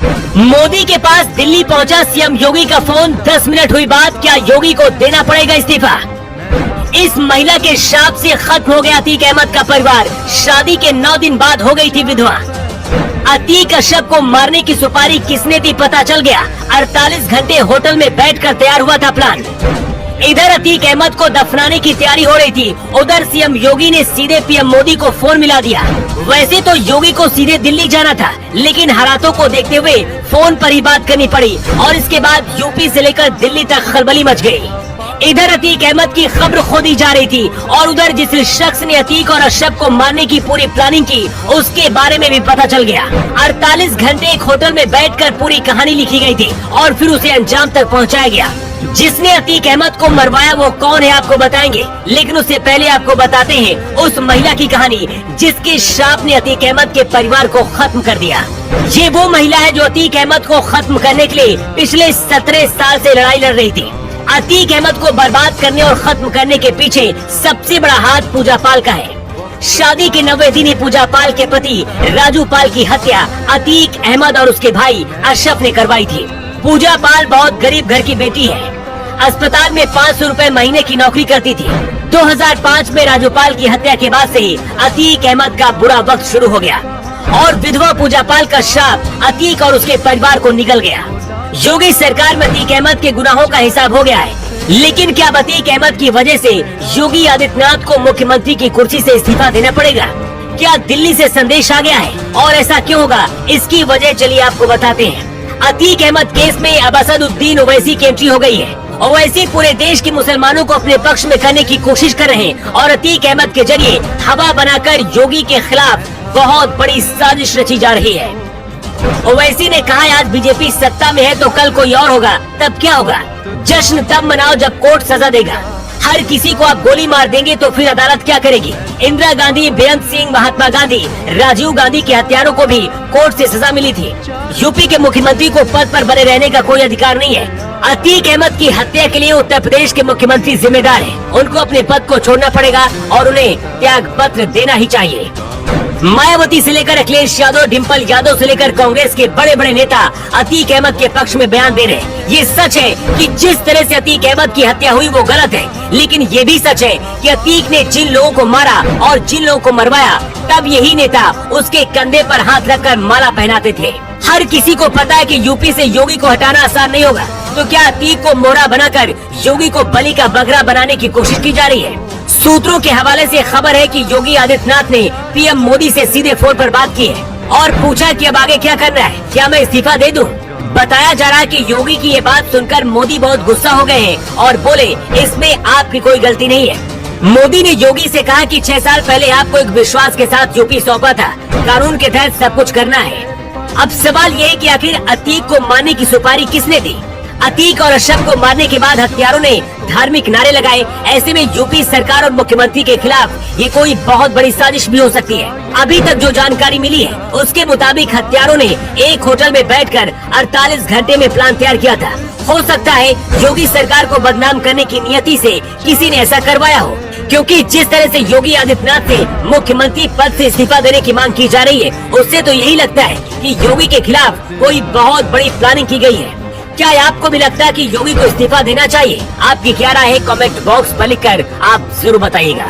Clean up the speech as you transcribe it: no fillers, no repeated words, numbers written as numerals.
मोदी के पास दिल्ली पहुंचा सीएम योगी का फोन। 10 मिनट हुई बात, क्या योगी को देना पड़ेगा इस्तीफा? इस महिला के श्राप से खत्म हो गया अतीक अहमद का परिवार। शादी के 9 दिन बाद हो गई थी विधवा। अतीक अशरफ को मारने की सुपारी किसने दी पता चल गया। 48 घंटे होटल में बैठकर तैयार हुआ था प्लान। इधर अतीक अहमद को दफनाने की तैयारी हो रही थी, उधर सीएम योगी ने सीधे पीएम मोदी को फोन मिला दिया। वैसे तो योगी को सीधे दिल्ली जाना था, लेकिन हालातों को देखते हुए फोन पर ही बात करनी पड़ी और इसके बाद यूपी से लेकर दिल्ली तक खलबली मच गई। इधर अतीक अहमद की खबर खोदी जा रही थी और उधर जिस शख्स ने अतीक और अशरफ को मारने की पूरी प्लानिंग की, उसके बारे में भी पता चल गया। 48 घंटे एक होटल में बैठकर पूरी कहानी लिखी गई थी और फिर उसे अंजाम तक पहुंचाया गया। जिसने अतीक अहमद को मरवाया वो कौन है आपको बताएंगे, लेकिन उससे पहले आपको बताते हैं उस महिला की कहानी जिसके श्राप ने अतीक अहमद के परिवार को खत्म कर दिया। ये वो महिला है जो अतीक अहमद को खत्म करने के लिए पिछले 17 साल से लड़ाई लड़ रही थी। अतीक अहमद को बर्बाद करने और खत्म करने के पीछे सबसे बड़ा हाथ पूजा पाल का है। शादी के 90 दिन ही पूजा पाल के पति राजू पाल की हत्या अतीक अहमद और उसके भाई अशरफ ने करवाई थी। पूजा पाल बहुत गरीब घर की बेटी है। अस्पताल में 500 रुपए महीने की नौकरी करती थी। 2005 में राजू पाल की हत्या के बाद से अतीक अहमद का बुरा वक्त शुरू हो गया और विधवा पूजा पाल का श्राप अतीक और उसके परिवार को निगल गया। योगी सरकार में अतीक अहमद के गुनाहों का हिसाब हो गया है, लेकिन क्या अतीक अहमद की वजह से योगी आदित्यनाथ को मुख्यमंत्री की कुर्सी से इस्तीफा देना पड़ेगा? क्या दिल्ली से संदेश आ गया है और ऐसा क्यों होगा, इसकी वजह चलिए आपको बताते हैं। अतीक अहमद केस में अब असदुद्दीन ओवैसी की एंट्री हो गई है। ओवैसी पूरे देश के मुसलमानों को अपने पक्ष में करने की कोशिश कर रहे हैं और अतीक अहमद के जरिए हवा बनाकर योगी के खिलाफ बहुत बड़ी साजिश रची जा रही है। ओवैसी ने कहा आज बीजेपी सत्ता में है तो कल कोई और होगा, तब क्या होगा? जश्न तब मनाओ जब कोर्ट सजा देगा। हर किसी को आप गोली मार देंगे तो फिर अदालत क्या करेगी? इंदिरा गांधी, बेअंत सिंह, महात्मा गांधी, राजीव गांधी के हत्यारों को भी कोर्ट से सजा मिली थी। यूपी के मुख्यमंत्री को पद पर बने रहने का कोई अधिकार नहीं है। अतीक अहमद की हत्या के लिए उत्तर प्रदेश के मुख्यमंत्री जिम्मेदार हैं। उनको अपने पद को छोड़ना पड़ेगा और उन्हें त्याग पत्र देना ही चाहिए। मायावती से लेकर अखिलेश यादव, डिम्पल यादव से लेकर कांग्रेस के बड़े बड़े नेता अतीक अहमद के पक्ष में बयान दे रहे हैं। ये सच है कि जिस तरह से अतीक अहमद की हत्या हुई वो गलत है, लेकिन ये भी सच है कि अतीक ने जिन लोगों को मारा और जिन लोगों को मरवाया, तब यही नेता उसके कंधे पर हाथ रखकर माला पहनाते थे। हर किसी को पता है कि यूपी से योगी को हटाना आसान नहीं होगा, तो क्या अतीक को मोहरा बनाकर योगी को बलि का बकरा बनाने की कोशिश की जा रही है? सूत्रों के हवाले से खबर है कि योगी आदित्यनाथ ने पीएम मोदी से सीधे फोन पर बात की है और पूछा कि अब आगे क्या करना है, क्या मैं इस्तीफा दे दूं? बताया जा रहा है कि योगी की ये बात सुनकर मोदी बहुत गुस्सा हो गए हैं और बोले इसमें आपकी कोई गलती नहीं है। मोदी ने योगी से कहा कि 6 साल पहले आपको एक विश्वास के साथ यूपी सौंपा था, कानून के तहत सब कुछ करना है। अब सवाल ये है कि आखिर अतीक को मारने की सुपारी किसने दी? अतीक और अशरफ को मारने के बाद हत्यारों ने धार्मिक नारे लगाए। ऐसे में यूपी सरकार और मुख्यमंत्री के खिलाफ ये कोई बहुत बड़ी साजिश भी हो सकती है। अभी तक जो जानकारी मिली है उसके मुताबिक हत्यारों ने एक होटल में बैठकर 48 घंटे में प्लान तैयार किया था। हो सकता है योगी सरकार को बदनाम करने की नियति से किसी ने ऐसा करवाया हो, क्योंकि जिस तरह से योगी आदित्यनाथ से मुख्यमंत्री पद से इस्तीफा देने की मांग की जा रही है, उससे तो यही लगता है कि योगी के खिलाफ कोई बहुत बड़ी प्लानिंग की गई है। क्या आपको भी लगता है कि योगी को इस्तीफा देना चाहिए? आपकी क्या राय है? कमेंट बॉक्स पर लिखकर आप जरूर बताइएगा।